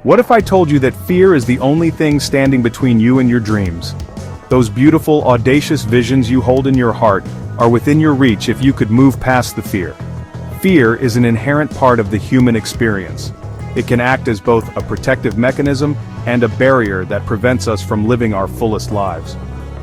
What if I told you that fear is the only thing standing between you and your dreams? Those beautiful, audacious visions you hold in your heart are within your reach if you could move past the fear. Fear is an inherent part of the human experience. It can act as both a protective mechanism and a barrier that prevents us from living our fullest lives.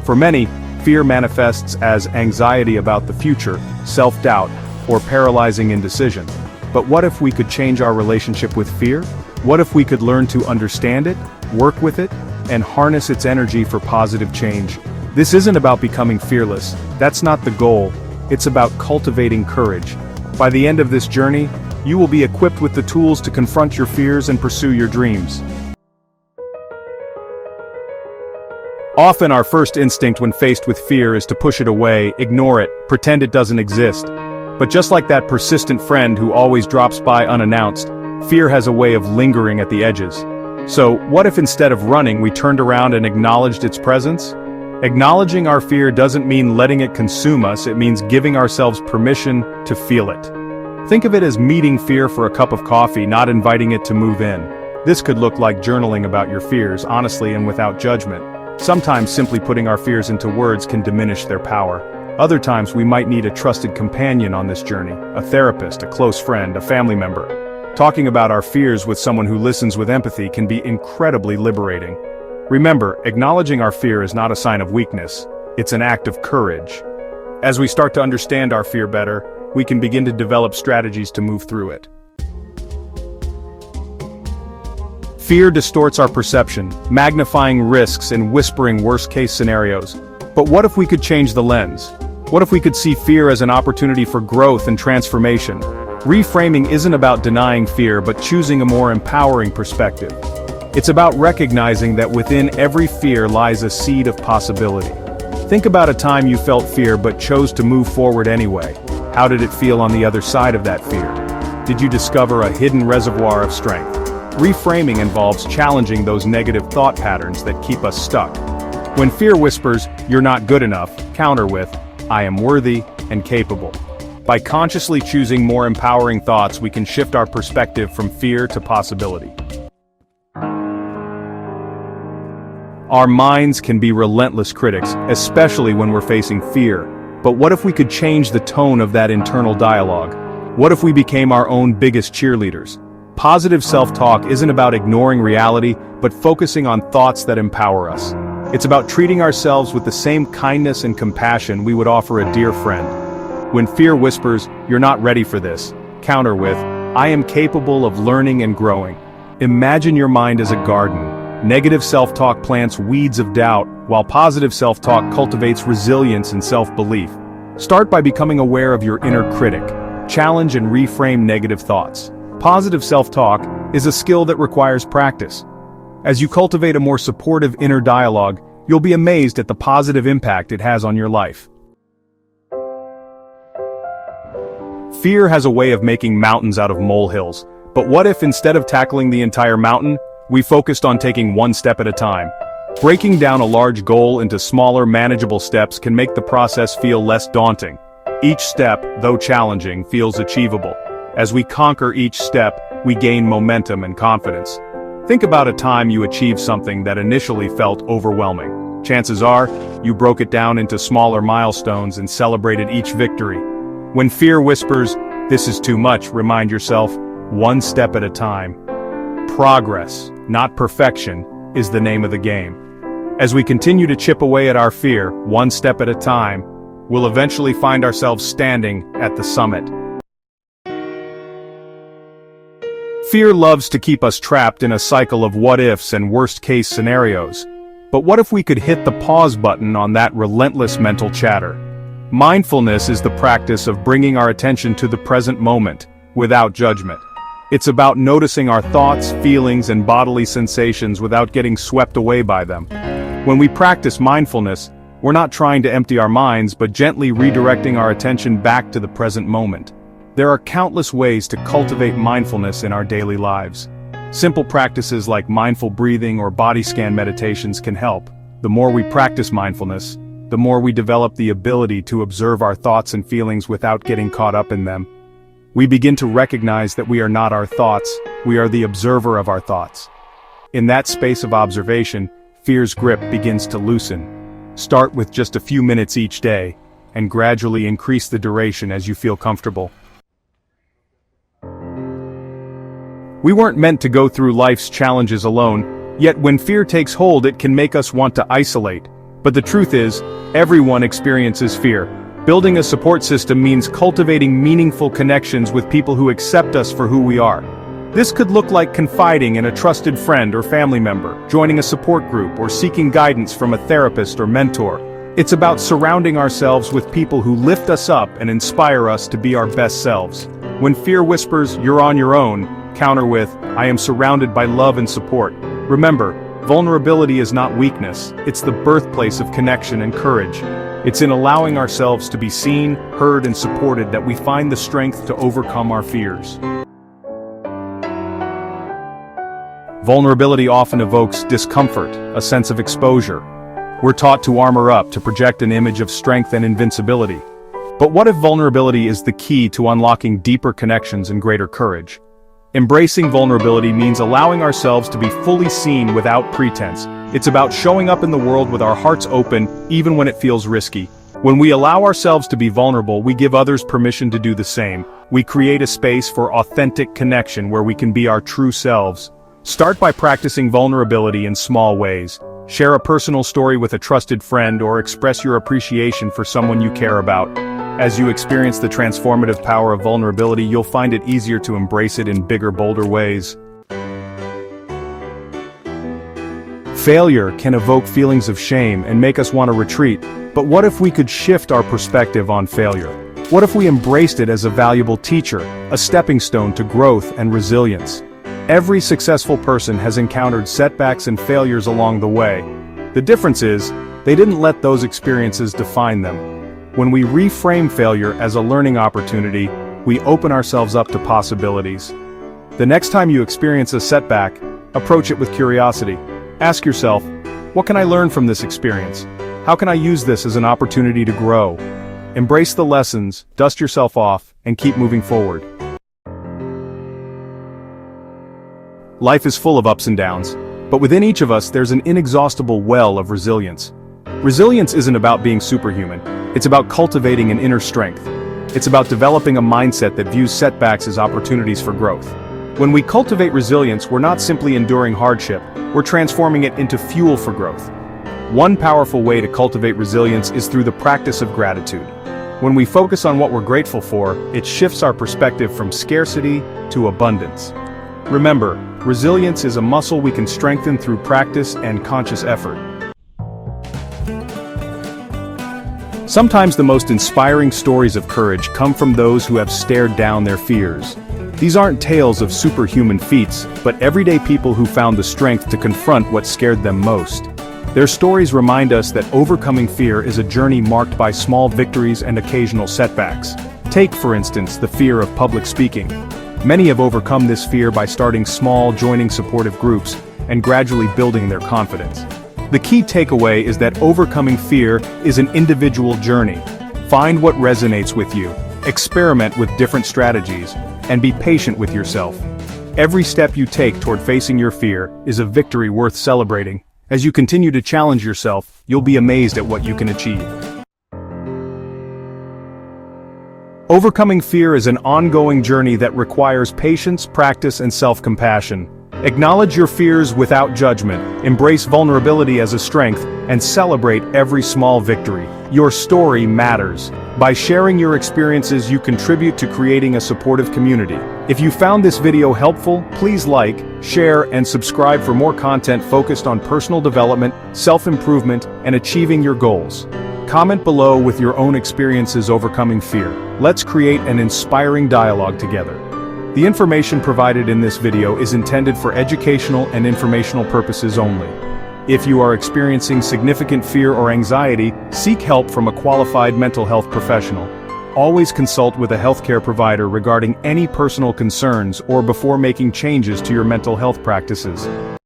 For many, fear manifests as anxiety about the future, self-doubt, or paralyzing indecision. But what if we could change our relationship with fear? What if we could learn to understand it, work with it, and harness its energy for positive change? This isn't about becoming fearless. That's not the goal. It's about cultivating courage. By the end of this journey, you will be equipped with the tools to confront your fears and pursue your dreams. Often our first instinct when faced with fear is to push it away, ignore it, pretend it doesn't exist. But just like that persistent friend who always drops by unannounced, fear has a way of lingering at the edges. So, what if instead of running we turned around and acknowledged its presence? Acknowledging our fear doesn't mean letting it consume us, it means giving ourselves permission to feel it. Think of it as meeting fear for a cup of coffee, not inviting it to move in. This could look like journaling about your fears, honestly and without judgment. Sometimes simply putting our fears into words can diminish their power. Other times we might need a trusted companion on this journey, a therapist, a close friend, a family member. Talking about our fears with someone who listens with empathy can be incredibly liberating. Remember, acknowledging our fear is not a sign of weakness, it's an act of courage. As we start to understand our fear better, we can begin to develop strategies to move through it. Fear distorts our perception, magnifying risks and whispering worst-case scenarios. But what if we could change the lens? What if we could see fear as an opportunity for growth and transformation? Reframing isn't about denying fear, but choosing a more empowering perspective. It's about recognizing that within every fear lies a seed of possibility. Think about a time you felt fear but chose to move forward anyway. How did it feel on the other side of that fear? Did you discover a hidden reservoir of strength? Reframing involves challenging those negative thought patterns that keep us stuck. When fear whispers, "You're not good enough," counter with, "I am worthy and capable." By consciously choosing more empowering thoughts, we can shift our perspective from fear to possibility. Our minds can be relentless critics, especially when we're facing fear. But what if we could change the tone of that internal dialogue? What if we became our own biggest cheerleaders? Positive self-talk isn't about ignoring reality, but focusing on thoughts that empower us. It's about treating ourselves with the same kindness and compassion we would offer a dear friend. When fear whispers, "You're not ready for this," counter with, "I am capable of learning and growing." Imagine your mind as a garden. Negative self-talk plants weeds of doubt, while positive self-talk cultivates resilience and self-belief. Start by becoming aware of your inner critic. Challenge and reframe negative thoughts. Positive self-talk is a skill that requires practice. As you cultivate a more supportive inner dialogue, you'll be amazed at the positive impact it has on your life. Fear has a way of making mountains out of molehills, but what if instead of tackling the entire mountain, we focused on taking one step at a time? Breaking down a large goal into smaller, manageable steps can make the process feel less daunting. Each step, though challenging, feels achievable. As we conquer each step, we gain momentum and confidence. Think about a time you achieved something that initially felt overwhelming. Chances are, you broke it down into smaller milestones and celebrated each victory. When fear whispers, "This is too much," remind yourself, one step at a time. Progress, not perfection, is the name of the game. As we continue to chip away at our fear, one step at a time, we'll eventually find ourselves standing at the summit. Fear loves to keep us trapped in a cycle of what-ifs and worst-case scenarios. But what if we could hit the pause button on that relentless mental chatter? Mindfulness is the practice of bringing our attention to the present moment, without judgment. It's about noticing our thoughts, feelings, and bodily sensations without getting swept away by them. When we practice mindfulness, we're not trying to empty our minds but gently redirecting our attention back to the present moment. There are countless ways to cultivate mindfulness in our daily lives. Simple practices like mindful breathing or body scan meditations can help. The more we practice mindfulness, the more we develop the ability to observe our thoughts and feelings without getting caught up in them. We begin to recognize that we are not our thoughts, we are the observer of our thoughts. In that space of observation, fear's grip begins to loosen. Start with just a few minutes each day, and gradually increase the duration as you feel comfortable. We weren't meant to go through life's challenges alone, yet when fear takes hold it can make us want to isolate. But the truth is, everyone experiences fear. Building a support system means cultivating meaningful connections with people who accept us for who we are. This could look like confiding in a trusted friend or family member, joining a support group, or seeking guidance from a therapist or mentor. It's about surrounding ourselves with people who lift us up and inspire us to be our best selves. When fear whispers, "You're on your own," counter with, "I am surrounded by love and support." Remember, vulnerability is not weakness, it's the birthplace of connection and courage. It's in allowing ourselves to be seen, heard, and supported that we find the strength to overcome our fears. Vulnerability often evokes discomfort, a sense of exposure. We're taught to armor up, to project an image of strength and invincibility. But what if vulnerability is the key to unlocking deeper connections and greater courage? Embracing vulnerability means allowing ourselves to be fully seen without pretense. It's about showing up in the world with our hearts open, even when it feels risky. When we allow ourselves to be vulnerable, we give others permission to do the same. We create a space for authentic connection where we can be our true selves. Start by practicing vulnerability in small ways. Share a personal story with a trusted friend or express your appreciation for someone you care about. As you experience the transformative power of vulnerability, you'll find it easier to embrace it in bigger, bolder ways. Failure can evoke feelings of shame and make us want to retreat, but what if we could shift our perspective on failure? What if we embraced it as a valuable teacher, a stepping stone to growth and resilience? Every successful person has encountered setbacks and failures along the way. The difference is, they didn't let those experiences define them. When we reframe failure as a learning opportunity, we open ourselves up to possibilities. The next time you experience a setback, approach it with curiosity. Ask yourself, what can I learn from this experience? How can I use this as an opportunity to grow? Embrace the lessons, dust yourself off, and keep moving forward. Life is full of ups and downs, but within each of us there's an inexhaustible well of resilience. Resilience isn't about being superhuman, it's about cultivating an inner strength. It's about developing a mindset that views setbacks as opportunities for growth. When we cultivate resilience, we're not simply enduring hardship, we're transforming it into fuel for growth. One powerful way to cultivate resilience is through the practice of gratitude. When we focus on what we're grateful for, it shifts our perspective from scarcity to abundance. Remember, resilience is a muscle we can strengthen through practice and conscious effort. Sometimes the most inspiring stories of courage come from those who have stared down their fears. These aren't tales of superhuman feats, but everyday people who found the strength to confront what scared them most. Their stories remind us that overcoming fear is a journey marked by small victories and occasional setbacks. Take, for instance, the fear of public speaking. Many have overcome this fear by starting small, joining supportive groups, and gradually building their confidence. The key takeaway is that overcoming fear is an individual journey. Find what resonates with you, experiment with different strategies, and be patient with yourself. Every step you take toward facing your fear is a victory worth celebrating. As you continue to challenge yourself, you'll be amazed at what you can achieve. Overcoming fear is an ongoing journey that requires patience, practice, and self-compassion. Acknowledge your fears without judgment, embrace vulnerability as a strength, and celebrate every small victory. Your story matters. By sharing your experiences, you contribute to creating a supportive community. If you found this video helpful, please like, share, and subscribe for more content focused on personal development, self-improvement, and achieving your goals. Comment below with your own experiences overcoming fear. Let's create an inspiring dialogue together. The information provided in this video is intended for educational and informational purposes only. If you are experiencing significant fear or anxiety, seek help from a qualified mental health professional. Always consult with a healthcare provider regarding any personal concerns or before making changes to your mental health practices.